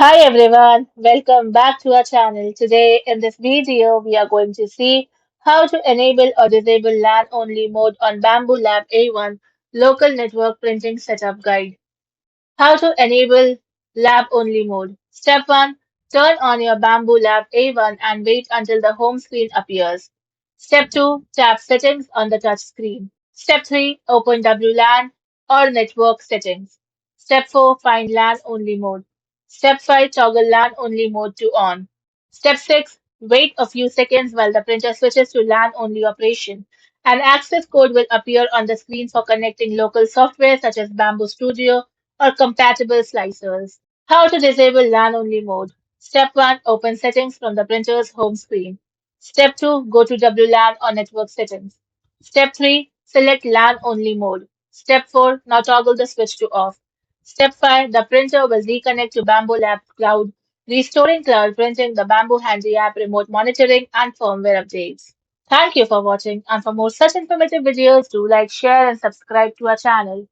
Hi everyone, welcome back to our channel. Today in this video, we are going to see how to enable or disable LAN only mode on Bambu Lab A1 local network printing setup guide. How to enable lab only mode. Step 1. Turn on your Bambu Lab A1 and wait until the home screen appears. Step 2. Tap settings on the touch screen. Step 3. Open WLAN or network settings. Step 4. Find LAN only mode. Step 5. Toggle LAN only mode to on. Step 6. Wait a few seconds while the printer switches to LAN only operation. An access code will appear on the screen for connecting local software such as Bamboo Studio or compatible slicers. How to disable LAN only mode. Step 1. Open settings from the printer's home screen. Step 2. Go to WLAN or network settings. Step 3. Select LAN only mode. Step 4. Now toggle the switch to off. Step 5. The printer will reconnect to Bamboo Lab Cloud, restoring cloud printing, the Bamboo Handy app, remote monitoring, and firmware updates. Thank you for watching, and for more such informative videos, do like, share, and subscribe to our channel.